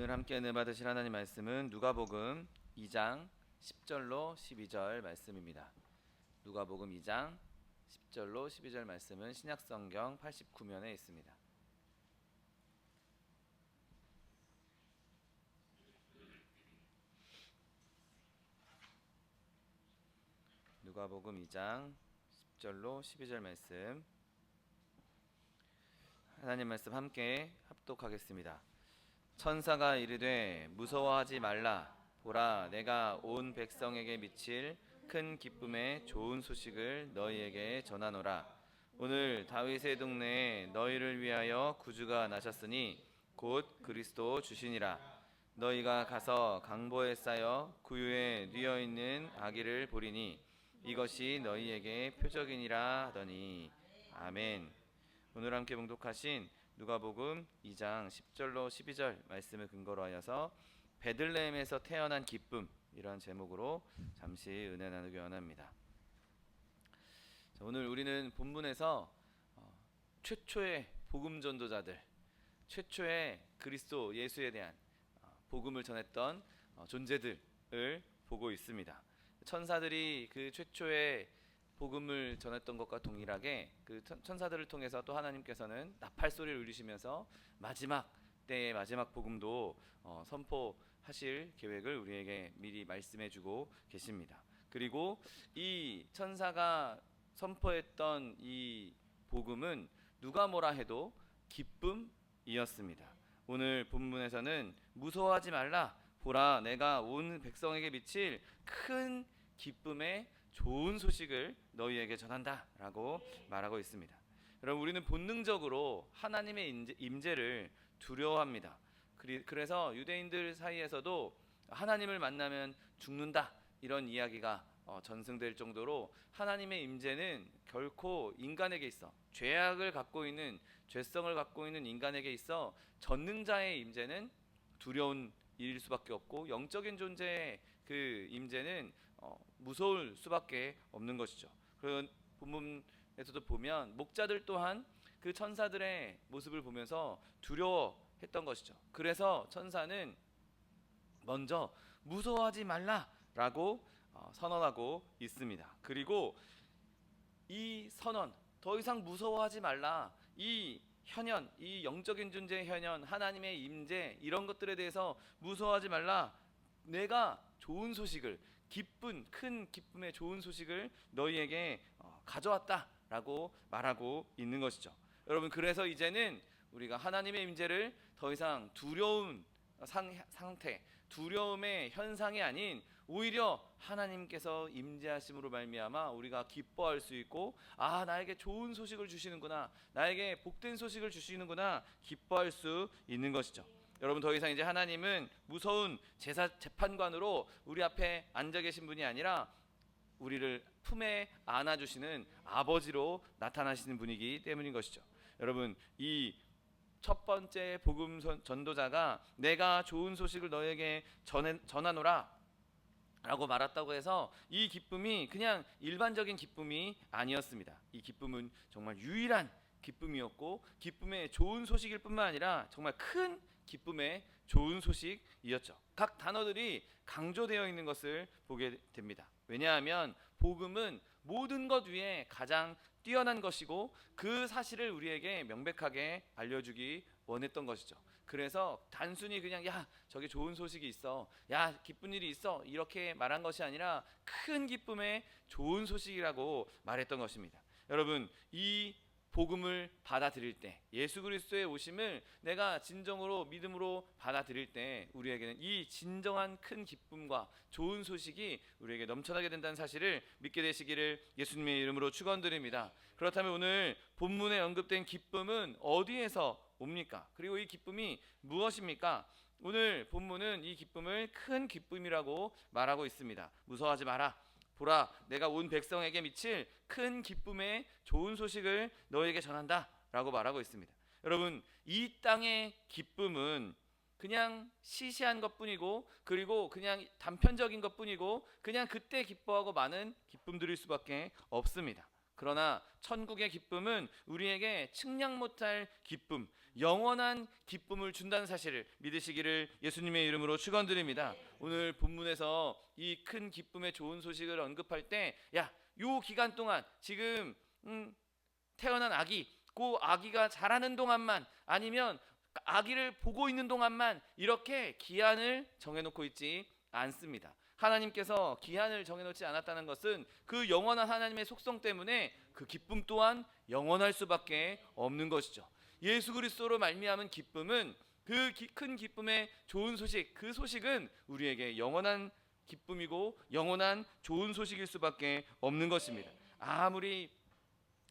오늘 함께 은혜 받으실 하나님 말씀은 누가복음 2장 10절로 12절 말씀입니다. 누가복음 2장 10절로 12절 말씀은 신약성경 89면에 있습니다. 누가복음 2장 10절로 12절 말씀, 하나님 말씀 함께 합독하겠습니다. 천사가 이르되 무서워하지 말라. 보라, 내가 온 백성에게 미칠 큰 기쁨의 좋은 소식을 너희에게 전하노라. 오늘 다윗의 동네에 너희를 위하여 구주가 나셨으니 곧 그리스도 주시니라. 너희가 가서 강보에 쌓여 구유에 뉘어 있는 아기를 보리니 이것이 너희에게 표적이니라 하더니. 아멘. 오늘 함께 봉독하신 누가복음 2장 10절로 12절 말씀을 근거로 하여서 베들레헴에서 태어난 기쁨, 이런 제목으로 잠시 은혜 나누기 원합니다. 오늘 우리는 본문에서 최초의 복음 전도자들, 최초의 그리스도 예수에 대한 복음을 전했던 존재들을 보고 있습니다. 천사들이 그 최초의 복음을 전했던 것과 동일하게 그 천사들을 통해서 또 하나님께서는 나팔 소리를 울리시면서 마지막 때의 마지막 복음도 선포하실 계획을 우리에게 미리 말씀해주고 계십니다. 그리고 이 천사가 선포했던 이 복음은 누가 뭐라 해도 기쁨이었습니다. 오늘 본문에서는 무서워하지 말라. 보라, 내가 온 백성에게 미칠 큰 기쁨의 좋은 소식을 너희에게 전한다 라고 말하고 있습니다. 여러분, 우리는 본능적으로 하나님의 임재를 두려워합니다. 그래서 유대인들 사이에서도 하나님을 만나면 죽는다, 이런 이야기가 전승될 정도로 하나님의 임재는 결코 인간에게 있어, 죄악을 갖고 있는, 죄성을 갖고 있는 인간에게 있어 전능자의 임재는 두려운 일일 수밖에 없고, 영적인 존재의 그 임재는 무서울 수밖에 없는 것이죠. 그런 본문에서도 보면 목자들 또한 그 천사들의 모습을 보면서 두려워했던 것이죠. 그래서 천사는 먼저 무서워하지 말라라고 선언하고 있습니다. 그리고 이 선언, 더 이상 무서워하지 말라, 이 현현, 이 영적인 존재의 현현, 하나님의 임재, 이런 것들에 대해서 무서워하지 말라. 내가 좋은 소식을, 큰 기쁨의 좋은 소식을 너희에게 가져왔다라고 말하고 있는 것이죠. 여러분, 그래서 이제는 우리가 하나님의 임재를 더 이상 두려운 상태, 두려움의 현상이 아닌 오히려 하나님께서 임재하심으로 말미암아 우리가 기뻐할 수 있고, 나에게 좋은 소식을 주시는구나, 나에게 복된 소식을 주시는구나, 기뻐할 수 있는 것이죠. 여러분, 더 이상 이제 하나님은 무서운 재판관으로 우리 앞에 앉아 계신 분이 아니라 우리를 품에 안아주시는 아버지로 나타나시는 분이기 때문인 것이죠. 여러분, 이 첫 번째 복음 전도자가 내가 좋은 소식을 너에게 전하노라 라고 말했다고 해서 이 기쁨이 그냥 일반적인 기쁨이 아니었습니다. 이 기쁨은 정말 유일한 기쁨이었고, 기쁨의 좋은 소식일 뿐만 아니라 정말 큰 기쁨의 좋은 소식이었죠. 각 단어들이 강조되어 있는 것을 보게 됩니다. 왜냐하면 복음은 모든 것 위에 가장 뛰어난 것이고, 그 사실을 우리에게 명백하게 알려주기 원했던 것이죠. 그래서 단순히 그냥 저기 좋은 소식이 있어, 기쁜 일이 있어, 이렇게 말한 것이 아니라 큰 기쁨의 좋은 소식이라고 말했던 것입니다. 여러분, 이 복음을 받아들일 때, 예수 그리스도의 오심을 내가 진정으로 믿음으로 받아들일 때 우리에게는 이 진정한 큰 기쁨과 좋은 소식이 우리에게 넘쳐나게 된다는 사실을 믿게 되시기를 예수님의 이름으로 축원드립니다. 그렇다면 오늘 본문에 언급된 기쁨은 어디에서 옵니까? 그리고 이 기쁨이 무엇입니까? 오늘 본문은 이 기쁨을 큰 기쁨이라고 말하고 있습니다. 무서워하지 마라. 보라, 내가 온 백성에게 미칠 큰 기쁨의 좋은 소식을 너에게 전한다 라고 말하고 있습니다. 여러분, 이 땅의 기쁨은 그냥 시시한 것뿐이고, 그리고 그냥 단편적인 것뿐이고, 그냥 그때 기뻐하고 많은 기쁨들일 수밖에 없습니다. 그러나 천국의 기쁨은 우리에게 측량 못할 기쁨, 영원한 기쁨을 준다는 사실을 믿으시기를 예수님의 이름으로 축원드립니다. 오늘 본문에서 이 큰 기쁨의 좋은 소식을 언급할 때, 요 기간 동안 지금 태어난 아기, 그 아기가 자라는 동안만, 아니면 아기를 보고 있는 동안만 이렇게 기한을 정해놓고 있지 않습니다. 하나님께서 기한을 정해놓지 않았다는 것은 그 영원한 하나님의 속성 때문에 그 기쁨 또한 영원할 수밖에 없는 것이죠. 예수 그리스도로 말미암은 기쁨은 그 큰 기쁨의 좋은 소식, 그 소식은 우리에게 영원한 기쁨이고 영원한 좋은 소식일 수밖에 없는 것입니다. 아무리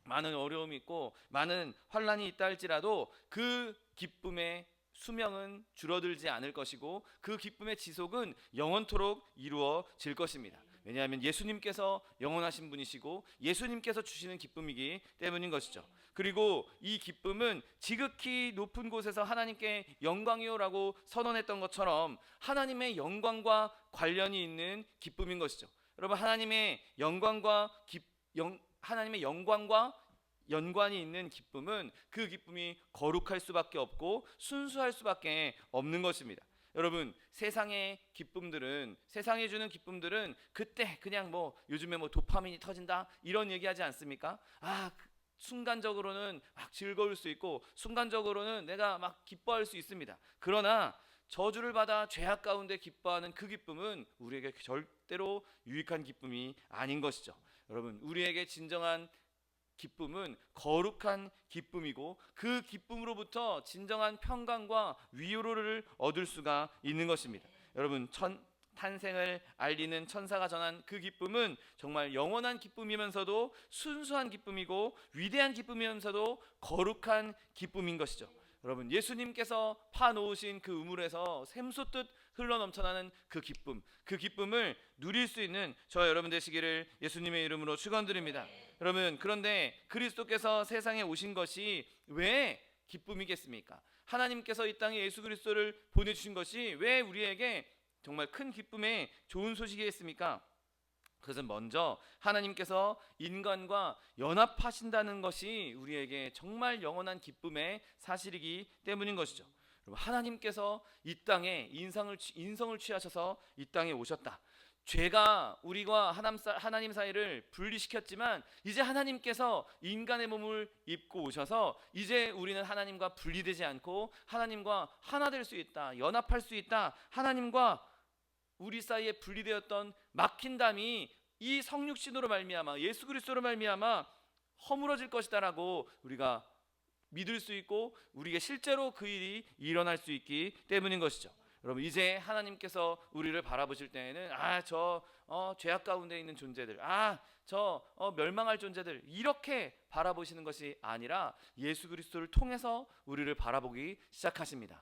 많은 어려움이 있고 많은 환란이 있다 할지라도 그 기쁨의 수명은 줄어들지 않을 것이고 그 기쁨의 지속은 영원토록 이루어질 것입니다. 왜냐하면 예수님께서 영원하신 분이시고 예수님께서 주시는 기쁨이기 때문인 것이죠. 그리고 이 기쁨은 지극히 높은 곳에서 하나님께 영광이요라고 선언했던 것처럼 하나님의 영광과 관련이 있는 기쁨인 것이죠. 여러분, 하나님의 영광과 연관이 있는 기쁨은 그 기쁨이 거룩할 수밖에 없고 순수할 수밖에 없는 것입니다. 여러분, 세상의 기쁨들은, 세상이 주는 기쁨들은 그때 그냥 요즘에 도파민이 터진다 이런 얘기하지 않습니까? 순간적으로는 막 즐거울 수 있고 순간적으로는 내가 막 기뻐할 수 있습니다. 그러나 저주를 받아 죄악 가운데 기뻐하는 그 기쁨은 우리에게 절대로 유익한 기쁨이 아닌 것이죠. 여러분, 우리에게 진정한 기쁨은 거룩한 기쁨이고 그 기쁨으로부터 진정한 평강과 위로를 얻을 수가 있는 것입니다. 여러분, 탄생을 알리는 천사가 전한 그 기쁨은 정말 영원한 기쁨이면서도 순수한 기쁨이고 위대한 기쁨이면서도 거룩한 기쁨인 것이죠. 여러분, 예수님께서 파놓으신 그 우물에서 샘솟듯 흘러넘쳐나는 그 기쁨을 누릴 수 있는 저 여러분 되시기를 예수님의 이름으로 축원드립니다. 여러분, 그런데 그리스도께서 세상에 오신 것이 왜 기쁨이겠습니까? 하나님께서 이 땅에 예수 그리스도를 보내주신 것이 왜 우리에게 정말 큰 기쁨의 좋은 소식이겠습니까? 그것은 먼저 하나님께서 인간과 연합하신다는 것이 우리에게 정말 영원한 기쁨의 사실이기 때문인 것이죠. 여러분, 하나님께서 이 땅에 인성을 취하셔서 이 땅에 오셨다. 죄가 우리와 하나님 사이를 분리시켰지만 이제 하나님께서 인간의 몸을 입고 오셔서 이제 우리는 하나님과 분리되지 않고 하나님과 하나 될 수 있다, 연합할 수 있다. 하나님과 우리 사이에 분리되었던 막힌 담이 이 성육신으로 말미암아 예수 그리스도로 말미암아 허물어질 것이다라고 우리가 믿을 수 있고 우리에게 실제로 그 일이 일어날 수 있기 때문인 것이죠. 여러분, 이제 하나님께서 우리를 바라보실 때에는 죄악 가운데 있는 존재들, 멸망할 존재들 이렇게 바라보시는 것이 아니라 예수 그리스도를 통해서 우리를 바라보기 시작하십니다.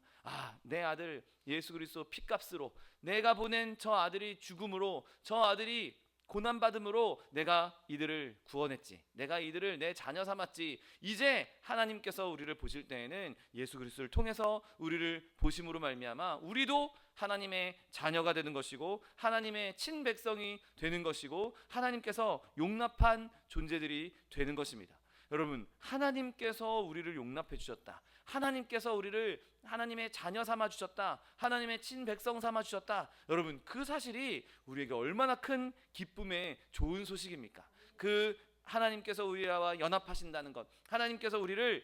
내 아들 예수 그리스도 피값으로, 내가 보낸 저 아들이 죽음으로, 저 아들이 고난받음으로 내가 이들을 구원했지, 내가 이들을 내 자녀 삼았지. 이제 하나님께서 우리를 보실 때에는 예수 그리스도를 통해서 우리를 보심으로 말미암아 우리도 하나님의 자녀가 되는 것이고 하나님의 친백성이 되는 것이고 하나님께서 용납한 존재들이 되는 것입니다. 여러분, 하나님께서 우리를 용납해 주셨다, 하나님께서 우리를 하나님의 자녀 삼아 주셨다, 하나님의 친백성 삼아 주셨다. 여러분, 그 사실이 우리에게 얼마나 큰 기쁨의 좋은 소식입니까? 그 하나님께서 우리와 연합하신다는 것, 하나님께서 우리를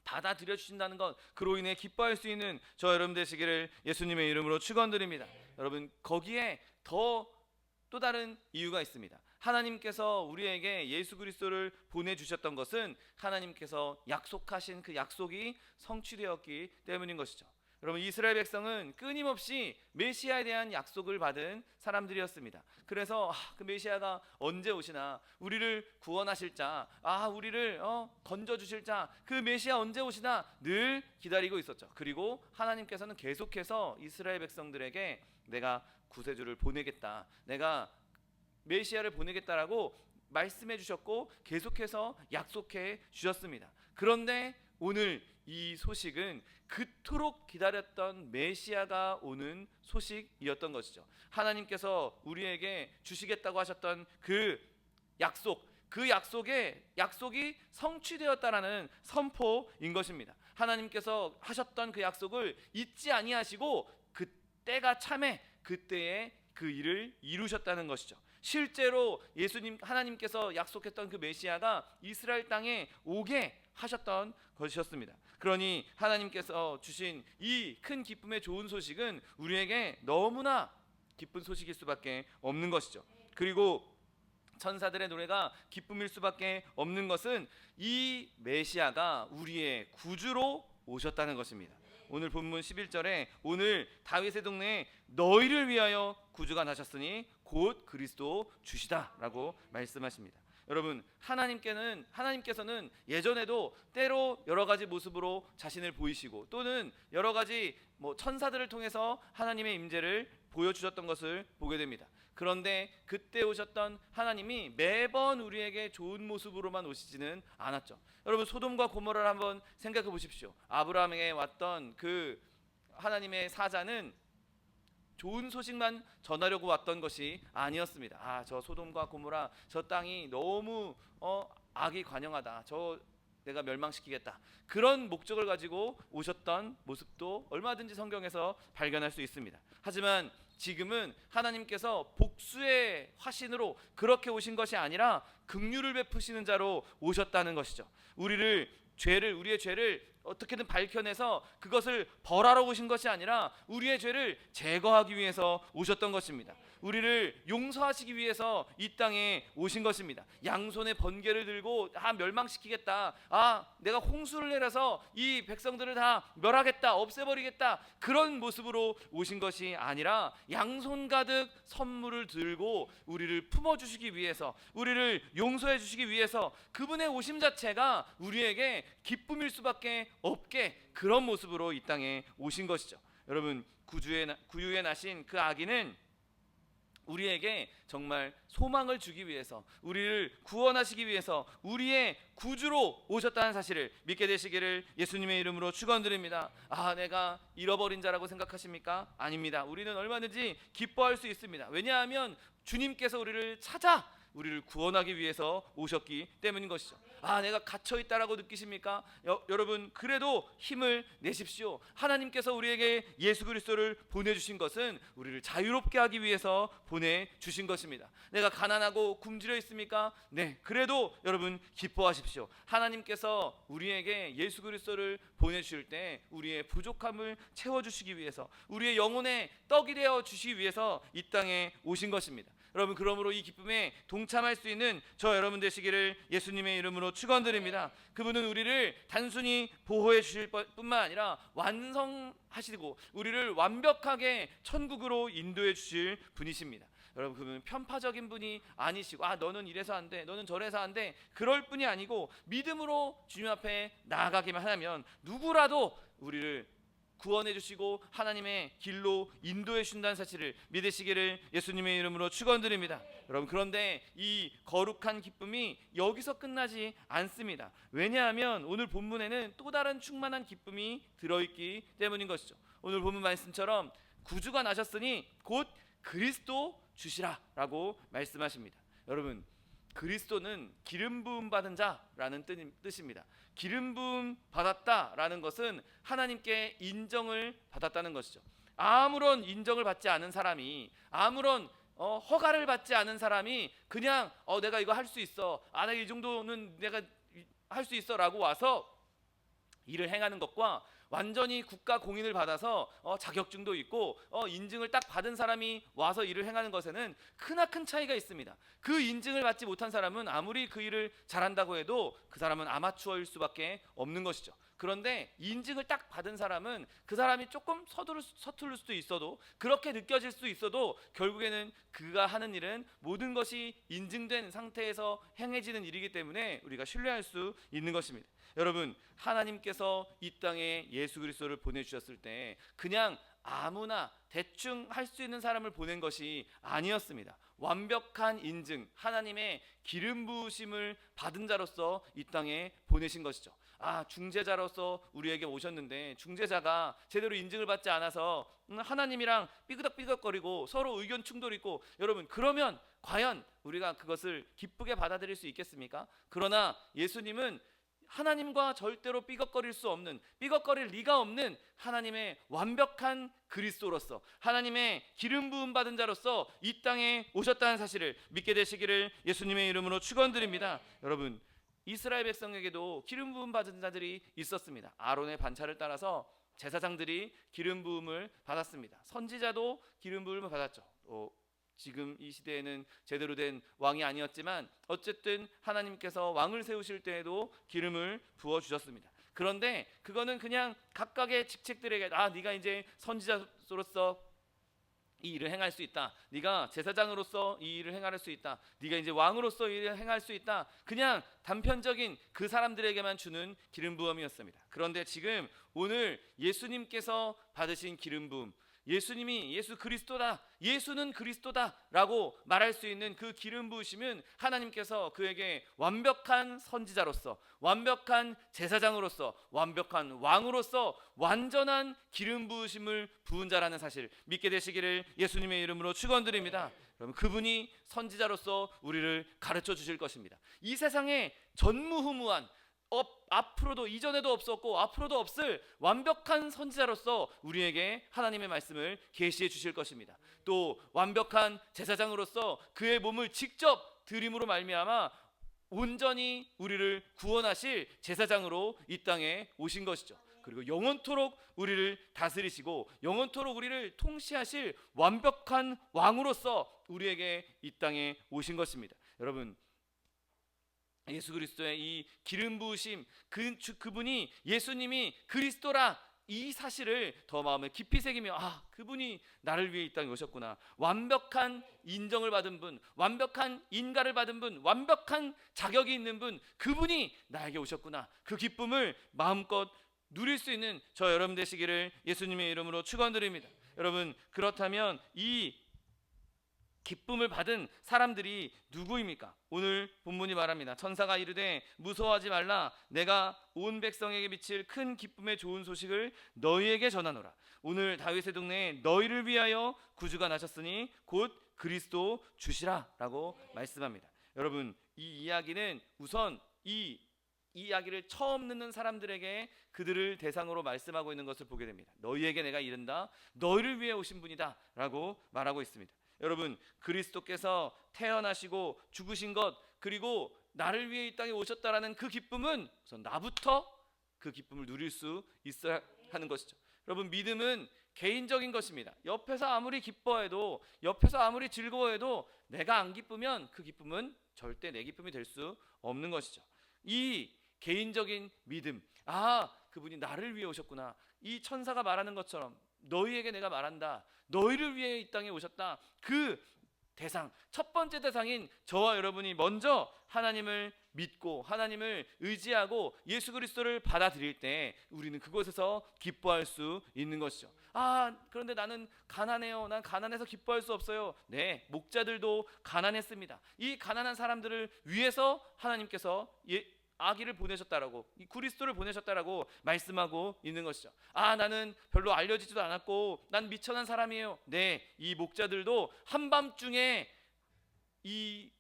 받아들여 주신다는 것, 그로 인해 기뻐할 수 있는 저 여러분 되시기를 예수님의 이름으로 축원드립니다. 여러분, 거기에 또 다른 이유가 있습니다. 하나님께서 우리에게 예수 그리스도를 보내주셨던 것은 하나님께서 약속하신 그 약속이 성취되었기 때문인 것이죠. 여러분, 이스라엘 백성은 끊임없이 메시아에 대한 약속을 받은 사람들이었습니다. 그래서 그 메시아가 언제 오시나, 우리를 구원하실 자, 우리를 건져주실 자, 그 메시아 언제 오시나 늘 기다리고 있었죠. 그리고 하나님께서는 계속해서 이스라엘 백성들에게 내가 구세주를 보내겠다, 내가 메시아를 보내겠다라고 말씀해 주셨고 계속해서 약속해 주셨습니다. 그런데 오늘 이 소식은 그토록 기다렸던 메시아가 오는 소식이었던 것이죠. 하나님께서 우리에게 주시겠다고 하셨던 그 약속, 그 약속이 성취되었다라는 선포인 것입니다. 하나님께서 하셨던 그 약속을 잊지 아니하시고 그 때가 참에 그때에 그 일을 이루셨다는 것이죠. 실제로 하나님께서 약속했던 그 메시아가 이스라엘 땅에 오게 하셨던 것이었습니다. 그러니 하나님께서 주신 이 큰 기쁨의 좋은 소식은 우리에게 너무나 기쁜 소식일 수밖에 없는 것이죠. 그리고 천사들의 노래가 기쁨일 수밖에 없는 것은 이 메시아가 우리의 구주로 오셨다는 것입니다. 오늘 본문 11절에 오늘 다윗의 동네에 너희를 위하여 구주가 나셨으니 곧 그리스도 주시다라고 말씀하십니다. 여러분, 하나님께서는 예전에도 때로 여러 가지 모습으로 자신을 보이시고 또는 여러 가지 천사들을 통해서 하나님의 임재를 보여주셨던 것을 보게 됩니다. 그런데 그때 오셨던 하나님이 매번 우리에게 좋은 모습으로만 오시지는 않았죠. 여러분, 소돔과 고모라를 한번 생각해 보십시오. 아브라함에게 왔던 그 하나님의 사자는 좋은 소식만 전하려고 왔던 것이 아니었습니다. 저 소돔과 고모라, 저 땅이 너무 악이 관영하다, 내가 멸망시키겠다, 그런 목적을 가지고 오셨던 모습도 얼마든지 성경에서 발견할 수 있습니다. 하지만 지금은 하나님께서 복수의 화신으로 그렇게 오신 것이 아니라 긍휼을 베푸시는 자로 오셨다는 것이죠. 우리의 죄를 어떻게든 밝혀내서 그것을 벌하러 오신 것이 아니라 우리의 죄를 제거하기 위해서 오셨던 것입니다. 우리를 용서하시기 위해서 이 땅에 오신 것입니다. 양손에 번개를 들고 멸망시키겠다, 내가 홍수를 내려서 이 백성들을 다 멸하겠다, 없애버리겠다, 그런 모습으로 오신 것이 아니라 양손 가득 선물을 들고 우리를 품어주시기 위해서, 우리를 용서해 주시기 위해서 그분의 오심 자체가 우리에게 기쁨일 수밖에 없게 그런 모습으로 이 땅에 오신 것이죠. 여러분, 구유에 나신 그 아기는 우리에게 정말 소망을 주기 위해서, 우리를 구원하시기 위해서 우리의 구주로 오셨다는 사실을 믿게 되시기를 예수님의 이름으로 축원드립니다. 내가 잃어버린 자라고 생각하십니까? 아닙니다. 우리는 얼마든지 기뻐할 수 있습니다. 왜냐하면 주님께서 우리를 찾아 우리를 구원하기 위해서 오셨기 때문인 것이죠. 내가 갇혀있다라고 느끼십니까? 여러분, 그래도 힘을 내십시오. 하나님께서 우리에게 예수 그리스도를 보내주신 것은 우리를 자유롭게 하기 위해서 보내주신 것입니다. 내가 가난하고 굶주려 있습니까? 네, 그래도 여러분 기뻐하십시오. 하나님께서 우리에게 예수 그리스도를 보내주실 때 우리의 부족함을 채워주시기 위해서, 우리의 영혼의 떡이 되어 주시기 위해서 이 땅에 오신 것입니다. 여러분, 그러므로 이 기쁨에 동참할 수 있는 저 여러분 되시기를 예수님의 이름으로 축원드립니다. 그분은 우리를 단순히 보호해 주실 뿐만 아니라 완성하시고 우리를 완벽하게 천국으로 인도해 주실 분이십니다. 여러분, 그분은 편파적인 분이 아니시고 너는 이래서 안 돼, 너는 저래서 안 돼, 그럴 뿐이 아니고 믿음으로 주님 앞에 나아가기만 하면 누구라도 우리를 구원해 주시고 하나님의 길로 인도해 주신다는 사실을 믿으시기를 예수님의 이름으로 축원드립니다. 여러분, 그런데 이 거룩한 기쁨이 여기서 끝나지 않습니다. 왜냐하면 오늘 본문에는 또 다른 충만한 기쁨이 들어있기 때문인 것이죠. 오늘 본문 말씀처럼 구주가 나셨으니 곧 그리스도 주시라 라고 말씀하십니다. 여러분, 그리스도는 기름 부음 받은 자라는 뜻입니다. 기름 부음 받았다라는 것은 하나님께 인정을 받았다는 것이죠. 아무런 인정을 받지 않은 사람이, 아무런 허가를 받지 않은 사람이 그냥 내가 이거 할 수 있어, 내가 이 정도는 내가 할 수 있어 라고 와서 일을 행하는 것과 완전히 국가 공인을 받아서 자격증도 있고 인증을 딱 받은 사람이 와서 일을 행하는 것에는 크나큰 차이가 있습니다. 그 인증을 받지 못한 사람은 아무리 그 일을 잘한다고 해도 그 사람은 아마추어일 수밖에 없는 것이죠. 그런데 인증을 딱 받은 사람은 그 사람이 조금 서투를 수도 있어도, 그렇게 느껴질 수 있어도 결국에는 그가 하는 일은 모든 것이 인증된 상태에서 행해지는 일이기 때문에 우리가 신뢰할 수 있는 것입니다. 여러분, 하나님께서 이 땅에 예수 그리스도를 보내주셨을 때 그냥 아무나 대충 할 수 있는 사람을 보낸 것이 아니었습니다. 완벽한 인증, 하나님의 기름 부으심을 받은 자로서 이 땅에 보내신 것이죠. 중재자로서 우리에게 오셨는데 중재자가 제대로 인증을 받지 않아서 하나님이랑 삐그덕삐그덕거리고 서로 의견 충돌이 있고, 여러분 그러면 과연 우리가 그것을 기쁘게 받아들일 수 있겠습니까? 그러나 예수님은 하나님과 절대로 삐걱거릴 수 없는, 삐걱거릴 리가 없는 하나님의 완벽한 그리스도로서, 하나님의 기름 부음 받은 자로서 이 땅에 오셨다는 사실을 믿게 되시기를 예수님의 이름으로 축원드립니다. 여러분, 이스라엘 백성에게도 기름 부음 받은 자들이 있었습니다. 아론의 반차를 따라서 제사장들이 기름 부음을 받았습니다. 선지자도 기름 부음을 받았죠. 지금 이 시대에는 제대로 된 왕이 아니었지만 어쨌든 하나님께서 왕을 세우실 때에도 기름을 부어 주셨습니다. 그런데 그거는 그냥 각각의 직책들에게 네가 이제 선지자로서 이 일을 행할 수 있다, 네가 제사장으로서 이 일을 행할 수 있다, 네가 이제 왕으로서 이 일을 행할 수 있다, 그냥 단편적인 그 사람들에게만 주는 기름 부음이었습니다. 그런데 지금 오늘 예수님께서 받으신 기름 부음, 예수님이 예수 그리스도다, 예수는 그리스도다 라고 말할 수 있는 그 기름 부으심은 하나님께서 그에게 완벽한 선지자로서, 완벽한 제사장으로서, 완벽한 왕으로서 완전한 기름 부으심을 부은 자라는 사실 믿게 되시기를 예수님의 이름으로 축원드립니다. 그러면 그분이 선지자로서 우리를 가르쳐 주실 것입니다. 이 세상에 전무후무한, 앞으로도 이전에도 없었고 앞으로도 없을 완벽한 선지자로서 우리에게 하나님의 말씀을 계시해 주실 것입니다. 또 완벽한 제사장으로서 그의 몸을 직접 드림으로 말미암아 온전히 우리를 구원하실 제사장으로 이 땅에 오신 것이죠. 그리고 영원토록 우리를 다스리시고 영원토록 우리를 통치하실 완벽한 왕으로서 우리에게 이 땅에 오신 것입니다. 여러분, 예수 그리스도의 이 기름 부으심, 그분이 예수님이 그리스도라, 이 사실을 더 마음에 깊이 새기며 그분이 나를 위해 이 땅에 오셨구나, 완벽한 인정을 받은 분, 완벽한 인가를 받은 분, 완벽한 자격이 있는 분, 그분이 나에게 오셨구나, 그 기쁨을 마음껏 누릴 수 있는 저 여러분 되시기를 예수님의 이름으로 축원드립니다. 여러분, 그렇다면 이 기쁨을 받은 사람들이 누구입니까? 오늘 본문이 말합니다. 천사가 이르되 무서워하지 말라, 내가 온 백성에게 미칠 큰 기쁨의 좋은 소식을 너희에게 전하노라. 오늘 다윗의 동네에 너희를 위하여 구주가 나셨으니 곧 그리스도 주시라 라고 말씀합니다. 여러분, 이 이야기는 우선 이 이야기를 처음 듣는 사람들에게 그들을 대상으로 말씀하고 있는 것을 보게 됩니다. 너희에게 내가 이른다, 너희를 위해 오신 분이다 라고 말하고 있습니다. 여러분, 그리스도께서 태어나시고 죽으신 것, 그리고 나를 위해 이 땅에 오셨다라는 그 기쁨은 우선 나부터 그 기쁨을 누릴 수 있어야 하는 것이죠. 여러분, 믿음은 개인적인 것입니다. 옆에서 아무리 기뻐해도, 옆에서 아무리 즐거워해도 내가 안 기쁘면 그 기쁨은 절대 내 기쁨이 될 수 없는 것이죠. 이 개인적인 믿음, 그분이 나를 위해 오셨구나, 이 천사가 말하는 것처럼 너희에게 내가 말한다, 너희를 위해 이 땅에 오셨다, 그 대상, 첫 번째 대상인 저와 여러분이 먼저 하나님을 믿고 하나님을 의지하고 예수 그리스도를 받아들일 때 우리는 그곳에서 기뻐할 수 있는 것이죠. 그런데 나는 가난해요, 난 가난해서 기뻐할 수 없어요. 네, 목자들도 가난했습니다. 이 가난한 사람들을 위해서 하나님께서 아기를 보내셨다라고, 이 그리스도를 보내셨다라고 말씀하고 있는 것이죠. 나는 별로 알려지지도 않았고 난 미천한 사람이에요. 네, 이 목자들도 한밤중에 이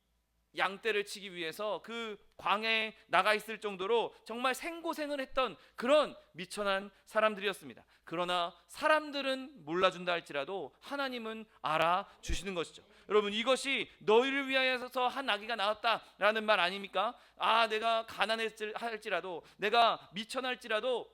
양떼를 치기 위해서 그 광야에 나가 있을 정도로 정말 생고생을 했던 그런 미천한 사람들이었습니다. 그러나 사람들은 몰라준다 할지라도 하나님은 알아주시는 것이죠. 여러분, 이것이 너희를 위하여서 한 아기가 나왔다라는 말 아닙니까? 내가 가난할지라도, 내가 미천할지라도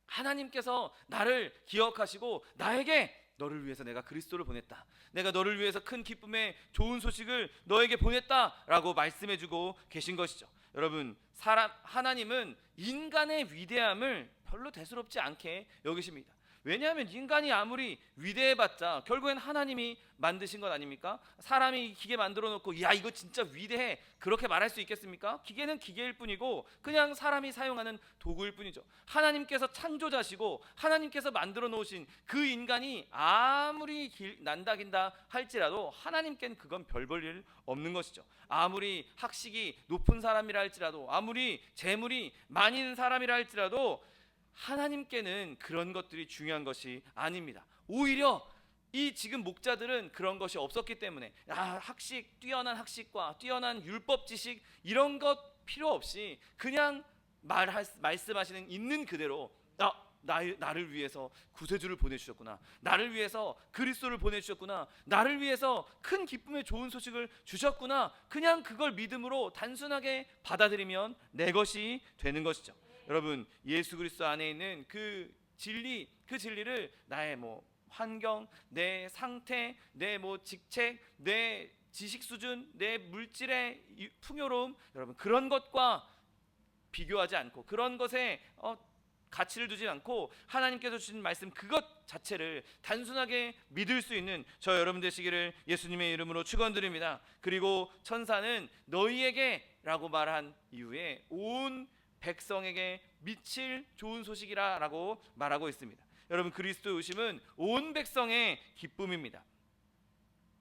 하나님께서 나를 기억하시고 나에게 너를 위해서 내가 그리스도를 보냈다, 내가 너를 위해서 큰 기쁨의 좋은 소식을 너에게 보냈다라고 말씀해주고 계신 것이죠. 여러분, 하나님은 인간의 위대함을 별로 대수롭지 않게 여기십니다. 왜냐하면 인간이 아무리 위대해봤자 결국엔 하나님이 만드신 것 아닙니까? 사람이 기계 만들어 놓고 야 이거 진짜 위대해 그렇게 말할 수 있겠습니까? 기계는 기계일 뿐이고 그냥 사람이 사용하는 도구일 뿐이죠. 하나님께서 창조자시고 하나님께서 만들어 놓으신 그 인간이 아무리 난다긴다 할지라도 하나님께는 그건 별 볼 일 없는 것이죠. 아무리 학식이 높은 사람이라 할지라도 아무리 재물이 많이 있는 사람이라 할지라도 하나님께는 그런 것들이 중요한 것이 아닙니다. 오히려 이 지금 목자들은 그런 것이 없었기 때문에 학식, 뛰어난 학식과 뛰어난 율법 지식 이런 것 필요 없이 그냥 말씀하시는 있는 그대로 나를 위해서 구세주를 보내주셨구나, 나를 위해서 그리스도를 보내주셨구나, 나를 위해서 큰 기쁨의 좋은 소식을 주셨구나, 그냥 그걸 믿음으로 단순하게 받아들이면 내 것이 되는 것이죠. 여러분, 예수 그리스도 안에 있는 그 진리를 나의 환경, 내 상태, 내 직책, 내 지식 수준, 내 물질의 풍요로움, 여러분 그런 것과 비교하지 않고 그런 것에 가치를 두지 않고 하나님께서 주신 말씀 그것 자체를 단순하게 믿을 수 있는 저 여러분 되시기를 예수님의 이름으로 축원드립니다. 그리고 천사는 너희에게 라고 말한 이후에 온 백성에게 미칠 좋은 소식이라 라고 말하고 있습니다. 여러분, 그리스도의 오심은 온 백성의 기쁨입니다.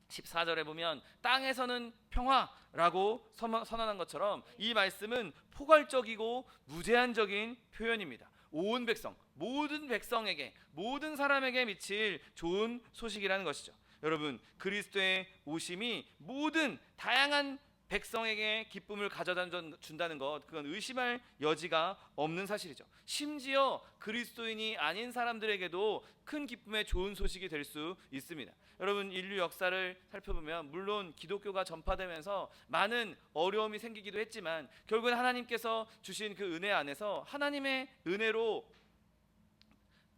14절에 보면 땅에서는 평화라고 선언한 것처럼 이 말씀은 포괄적이고 무제한적인 표현입니다. 온 백성, 모든 백성에게, 모든 사람에게 미칠 좋은 소식이라는 것이죠. 여러분, 그리스도의 오심이 모든 다양한 백성에게 기쁨을 가져다 준다는 것, 그건 의심할 여지가 없는 사실이죠. 심지어 그리스도인이 아닌 사람들에게도 큰 기쁨의 좋은 소식이 될 수 있습니다. 여러분, 인류 역사를 살펴보면 물론 기독교가 전파되면서 많은 어려움이 생기기도 했지만 결국은 하나님께서 주신 그 은혜 안에서 하나님의 은혜로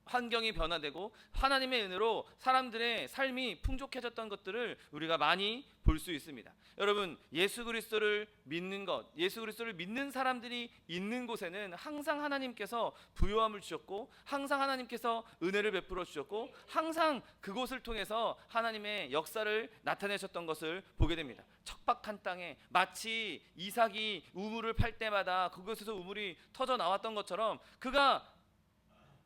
환경이 변화되고 하나님의 은혜로 사람들의 삶이 풍족해졌던 것들을 우리가 많이 볼 수 있습니다. 여러분, 예수 그리스도를 믿는 것, 예수 그리스도를 믿는 사람들이 있는 곳에는 항상 하나님께서 부요함을 주셨고 항상 하나님께서 은혜를 베풀어 주셨고 항상 그곳을 통해서 하나님의 역사를 나타내셨던 것을 보게 됩니다. 척박한 땅에 마치 이삭이 우물을 팔 때마다 그곳에서 우물이 터져 나왔던 것처럼 그가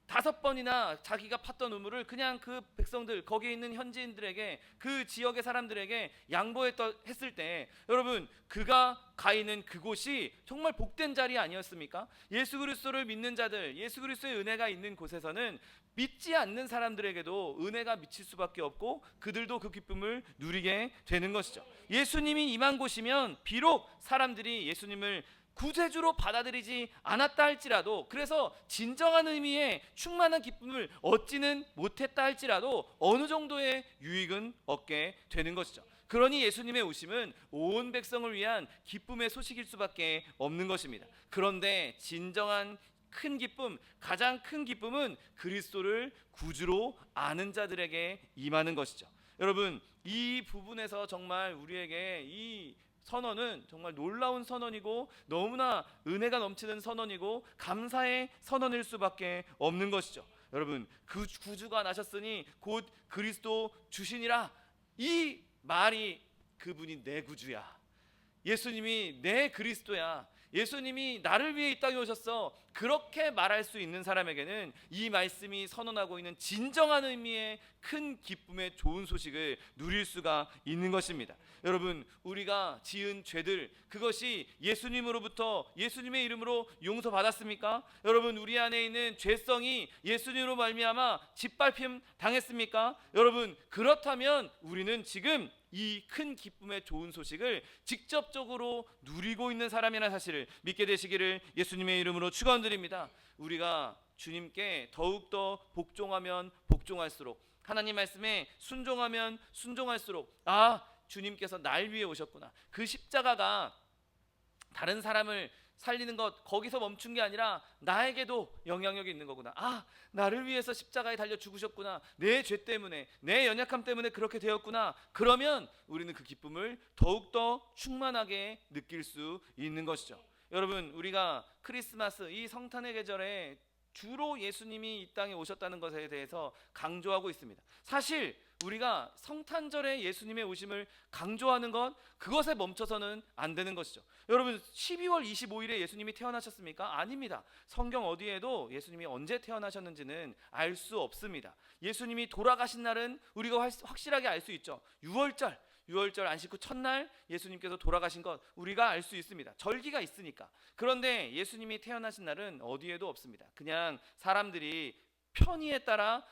5번이나 자기가 팠던 우물을 그냥 그 백성들, 거기에 있는 현지인들에게, 그 지역의 사람들에게 양보했을 때 여러분, 그가 가 있는 그곳이 정말 복된 자리 아니었습니까? 예수 그리스도를 믿는 자들, 예수 그리스도의 은혜가 있는 곳에서는 믿지 않는 사람들에게도 은혜가 미칠 수밖에 없고 그들도 그 기쁨을 누리게 되는 것이죠. 예수님이 임한 곳이면 비록 사람들이 예수님을 구세주로 받아들이지 않았다 할지라도, 그래서 진정한 의미의 충만한 기쁨을 얻지는 못했다 할지라도 어느 정도의 유익은 얻게 되는 것이죠. 그러니 예수님의 오심은 온 백성을 위한 기쁨의 소식일 수밖에 없는 것입니다. 그런데 진정한 큰 기쁨, 가장 큰 기쁨은 그리스도를 구주로 아는 자들에게 임하는 것이죠. 여러분, 이 부분에서 정말 우리에게 이 선언은 정말 놀라운 선언이고 너무나 은혜가 넘치는 선언이고 감사의 선언일 수밖에 없는 것이죠. 여러분, 그 구주가 나셨으니 곧 그리스도 주시니라, 이 말이 그분이 내 구주야, 예수님이 내 그리스도야, 예수님이 나를 위해 이 땅에 오셨어, 그렇게 말할 수 있는 사람에게는 이 말씀이 선언하고 있는 진정한 의미의 큰 기쁨의 좋은 소식을 누릴 수가 있는 것입니다. 여러분, 우리가 지은 죄들, 그것이 예수님으로부터 예수님의 이름으로 용서받았습니까? 여러분, 우리 안에 있는 죄성이 예수님으로 말미암아 짓밟힘 당했습니까? 여러분, 그렇다면 우리는 지금 이 큰 기쁨의 좋은 소식을 직접적으로 누리고 있는 사람이라는 사실을 믿게 되시기를 예수님의 이름으로 축원드립니다. 우리가 주님께 더욱더 복종하면 복종할수록, 하나님 말씀에 순종하면 순종할수록, 주님께서 날 위해 오셨구나, 그 십자가가 다른 사람을 살리는 것, 거기서 멈춘 게 아니라 나에게도 영향력이 있는 거구나, 나를 위해서 십자가에 달려 죽으셨구나, 내 죄 때문에, 내 연약함 때문에 그렇게 되었구나, 그러면 우리는 그 기쁨을 더욱더 충만하게 느낄 수 있는 것이죠. 여러분, 우리가 크리스마스, 이 성탄의 계절에 주로 예수님이 이 땅에 오셨다는 것에 대해서 강조하고 있습니다. 사실 우리가 성탄절에 예수님의 오심을 강조하는 것, 그것에 멈춰서는 안 되는 것이죠. 여러분, 12월 25일에 예수님이 태어나셨습니까? 아닙니다. 성경 어디에도 예수님이 언제 태어나셨는지는 알 수 없습니다. 예수님이 돌아가신 날은 우리가 확실하게 알 수 있죠. 6월절 안식 후 첫날 예수님께서 돌아가신 것 우리가 알 수 있습니다. 절기가 있으니까. 그런데 예수님이 태어나신 날은 어디에도 없습니다. 그냥 사람들이 편의에 따라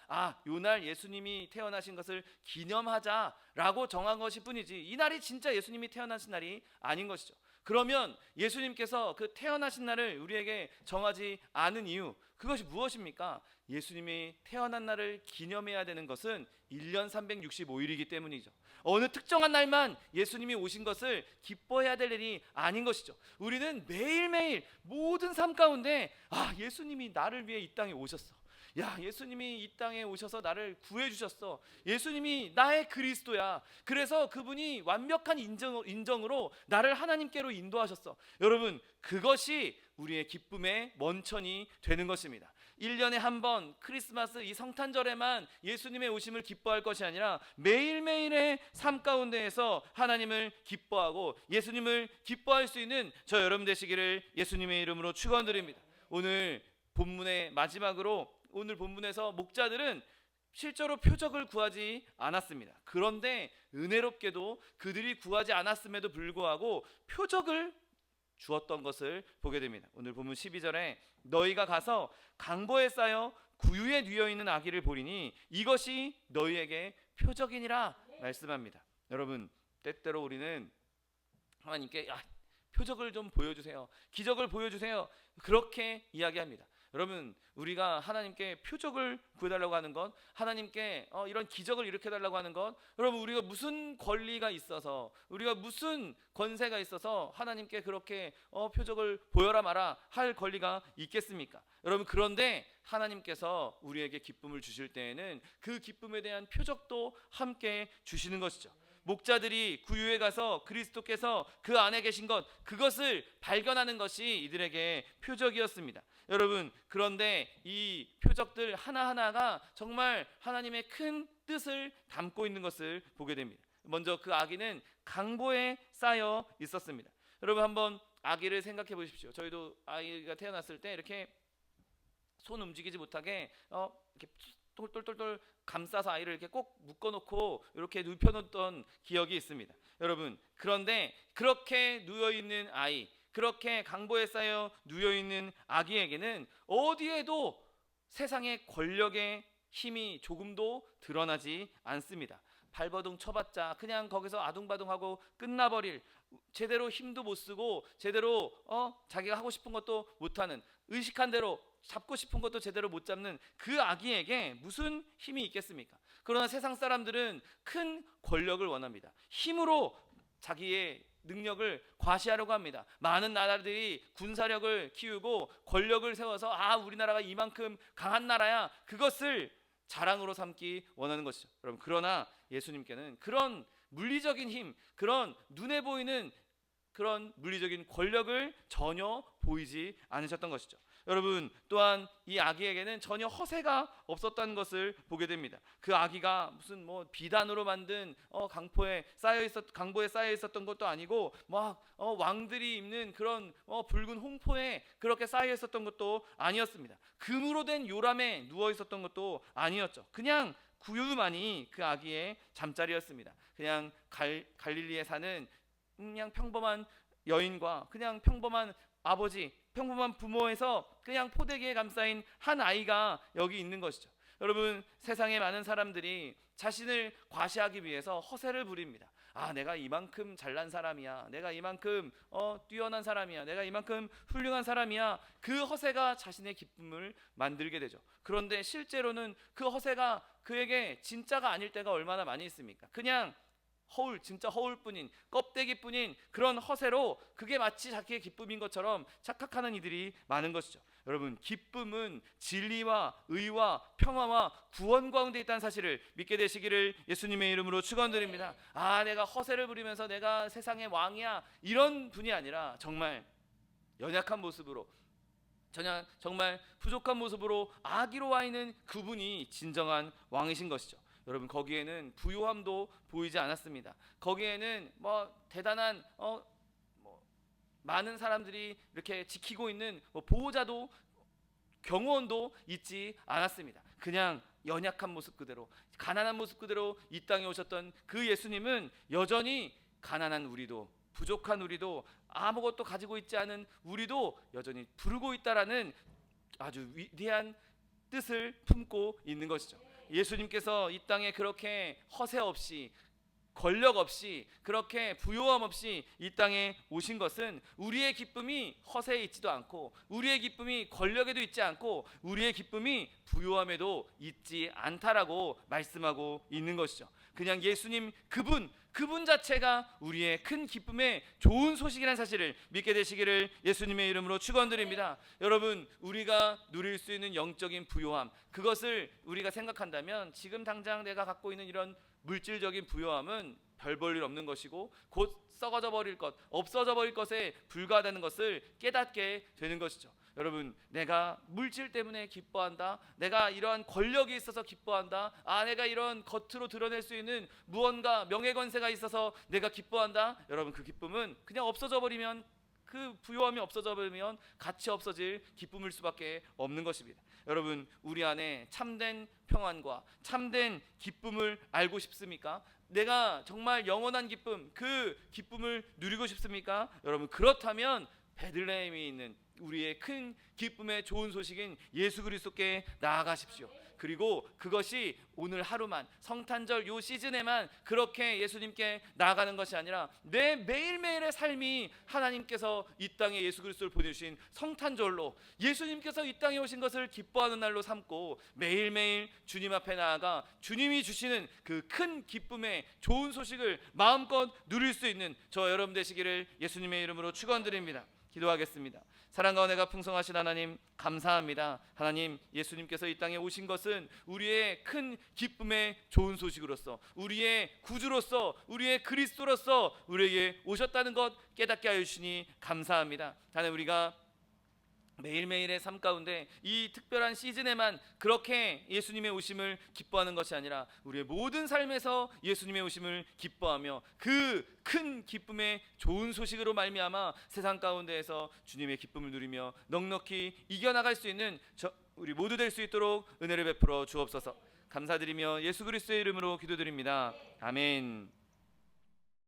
요날 예수님이 태어나신 것을 기념하자라고 정한 것일 뿐이지, 이 날이 진짜 예수님이 태어나신 날이 아닌 것이죠. 그러면 예수님께서 그 태어나신 날을 우리에게 정하지 않은 이유, 그것이 무엇입니까? 예수님이 태어난 날을 기념해야 되는 것은 1년 365일이기 때문이죠. 어느 특정한 날만 예수님이 오신 것을 기뻐해야 될 일이 아닌 것이죠. 우리는 매일매일 모든 삶 가운데 예수님이 나를 위해 이 땅에 오셨어. 예수님이 이 땅에 오셔서 나를 구해주셨어. 예수님이 나의 그리스도야. 그래서 그분이 완벽한 인정으로 나를 하나님께로 인도하셨어. 여러분, 그것이 우리의 기쁨의 원천이 되는 것입니다. 1년에 한 번 크리스마스 이 성탄절에만 예수님의 오심을 기뻐할 것이 아니라 매일매일의 삶 가운데에서 하나님을 기뻐하고 예수님을 기뻐할 수 있는 저 여러분 되시기를 예수님의 이름으로 축원드립니다. 오늘 본문의 마지막으로, 오늘 본문에서 목자들은 실제로 표적을 구하지 않았습니다. 그런데 은혜롭게도 그들이 구하지 않았음에도 불구하고 표적을 주었던 것을 보게 됩니다. 오늘 본문 12절에 너희가 가서 강보에 쌓여 구유에 뉘어 있는 아기를 보리니 이것이 너희에게 표적이니라 말씀합니다. 여러분, 때때로 우리는 하나님께 표적을 좀 보여주세요, 기적을 보여주세요, 그렇게 이야기합니다. 여러분, 우리가 하나님께 표적을 구해달라고 하는 것, 하나님께 이런 기적을 일으켜달라고 하는 것, 여러분, 우리가 무슨 권리가 있어서, 우리가 무슨 권세가 있어서 하나님께 그렇게 표적을 보여라 마라 할 권리가 있겠습니까? 여러분, 그런데 하나님께서 우리에게 기쁨을 주실 때에는 그 기쁨에 대한 표적도 함께 주시는 것이죠. 목자들이 구유에 가서 그리스도께서 그 안에 계신 것, 그것을 발견하는 것이 이들에게 표적이었습니다. 여러분, 그런데 이 표적들 하나하나가 정말 하나님의 큰 뜻을 담고 있는 것을 보게 됩니다. 먼저 그 아기는 강보에 쌓여 있었습니다. 여러분, 한번 아기를 생각해 보십시오. 저희도 아이가 태어났을 때 이렇게 손 움직이지 못하게 이렇게 똘똘똘똘 감싸서 아이를 이렇게 꼭 묶어놓고 이렇게 눕혀놓던 기억이 있습니다. 여러분, 그런데 그렇게 누워있는 아이, 그렇게 강보에 쌓여 누워있는 아기에게는 어디에도 세상의 권력의 힘이 조금도 드러나지 않습니다. 발버둥 쳐봤자 그냥 거기서 아둥바둥하고 끝나버릴, 제대로 힘도 못 쓰고 제대로 자기가 하고 싶은 것도 못하는, 의식한 대로 잡고 싶은 것도 제대로 못 잡는 그 아기에게 무슨 힘이 있겠습니까? 그러나 세상 사람들은 큰 권력을 원합니다. 힘으로 자기의 능력을 과시하려고 합니다. 많은 나라들이 군사력을 키우고 권력을 세워서 우리나라가 이만큼 강한 나라야, 그것을 자랑으로 삼기 원하는 것이죠. 여러분, 그러나 예수님께는 그런 물리적인 힘, 그런 눈에 보이는 그런 물리적인 권력을 전혀 보이지 않으셨던 것이죠. 여러분, 또한 이 아기에게는 전혀 허세가 없었다는 것을 보게 됩니다. 그 아기가 무슨 비단으로 만든 강보에 쌓여 있었던 것도 아니고 왕들이 입는 그런 붉은 홍포에 그렇게 쌓여 있었던 것도 아니었습니다. 금으로 된 요람에 누워 있었던 것도 아니었죠. 그냥 구유만이 그 아기의 잠자리였습니다. 그냥 갈릴리에 사는 그냥 평범한 여인과 그냥 평범한 아버지, 평범한 부모에서 그냥 포대기에 감싸인 한 아이가 여기 있는 것이죠. 여러분, 세상의 많은 사람들이 자신을 과시하기 위해서 허세를 부립니다. 내가 이만큼 잘난 사람이야, 내가 이만큼 뛰어난 사람이야, 내가 이만큼 훌륭한 사람이야. 그 허세가 자신의 기쁨을 만들게 되죠. 그런데 실제로는 그 허세가 그에게 진짜가 아닐 때가 얼마나 많이 있습니까? 그냥 진짜 허울뿐인, 껍데기뿐인 그런 허세로 그게 마치 자기의 기쁨인 것처럼 착각하는 이들이 많은 것이죠. 여러분, 기쁨은 진리와 의와 평화와 구원 가운데 있다는 사실을 믿게 되시기를 예수님의 이름으로 축원드립니다. 내가 허세를 부리면서 내가 세상의 왕이야, 이런 분이 아니라 정말 연약한 모습으로 정말 부족한 모습으로 아기로 와 있는 그분이 진정한 왕이신 것이죠. 여러분, 거기에는 부요함도 보이지 않았습니다. 거기에는 대단한 많은 사람들이 이렇게 지키고 있는 보호자도 경호원도 있지 않았습니다. 그냥 연약한 모습 그대로, 가난한 모습 그대로 이 땅에 오셨던 그 예수님은 여전히 가난한 우리도, 부족한 우리도, 아무것도 가지고 있지 않은 우리도 여전히 부르고 있다라는 아주 위대한 뜻을 품고 있는 것이죠. 예수님께서 이 땅에 그렇게 허세 없이, 권력 없이, 그렇게 부요함 없이 이 땅에 오신 것은 우리의 기쁨이 허세에 있지도 않고, 우리의 기쁨이 권력에도 있지 않고, 우리의 기쁨이 부요함에도 있지 않다라고 말씀하고 있는 것이죠. 그냥 예수님 그분 자체가 우리의 큰 기쁨의 좋은 소식이라는 사실을 믿게 되시기를 예수님의 이름으로 축원드립니다. 여러분, 우리가 누릴 수 있는 영적인 부요함, 그것을 우리가 생각한다면 지금 당장 내가 갖고 있는 이런 물질적인 부요함은 별 볼 일 없는 것이고 곧 썩어져 버릴 것, 없어져 버릴 것에 불과하다는 것을 깨닫게 되는 것이죠. 여러분, 내가 물질 때문에 기뻐한다, 내가 이러한 권력이 있어서 기뻐한다, 내가 이런 겉으로 드러낼 수 있는 무언가 명예권세가 있어서 내가 기뻐한다. 여러분, 그 기쁨은 그냥 없어져 버리면, 그 부요함이 없어져 버리면 가치 없어질 기쁨일 수밖에 없는 것입니다. 여러분, 우리 안에 참된 평안과 참된 기쁨을 알고 싶습니까? 내가 정말 영원한 기쁨, 그 기쁨을 누리고 싶습니까? 여러분, 그렇다면 베들레헴에 있는 우리의 큰 기쁨의 좋은 소식인 예수 그리스도께 나아가십시오. 그리고 그것이 오늘 하루만, 성탄절 요 시즌에만 그렇게 예수님께 나아가는 것이 아니라 내 매일매일의 삶이 하나님께서 이 땅에 예수 그리스도를 보내주신 성탄절로, 예수님께서 이 땅에 오신 것을 기뻐하는 날로 삼고 매일매일 주님 앞에 나아가 주님이 주시는 그 큰 기쁨의 좋은 소식을 마음껏 누릴 수 있는 저 여러분 되시기를 예수님의 이름으로 축원드립니다. 기도하겠습니다. 사랑과 은혜가 풍성하신 하나님, 감사합니다. 하나님, 예수님께서 이 땅에 오신 것은 우리의 큰 기쁨의 좋은 소식으로서, 우리의 구주로서, 우리의 그리스도로서 우리에게 오셨다는 것 깨닫게 하여 주시니 감사합니다. 하나님, 우리가 매일매일의 삶 가운데 이 특별한 시즌에만 그렇게 예수님의 오심을 기뻐하는 것이 아니라 우리의 모든 삶에서 예수님의 오심을 기뻐하며 그 큰 기쁨의 좋은 소식으로 말미암아 세상 가운데에서 주님의 기쁨을 누리며 넉넉히 이겨나갈 수 있는 우리 모두 될 수 있도록 은혜를 베풀어 주옵소서. 감사드리며 예수 그리스도의 이름으로 기도드립니다. 아멘.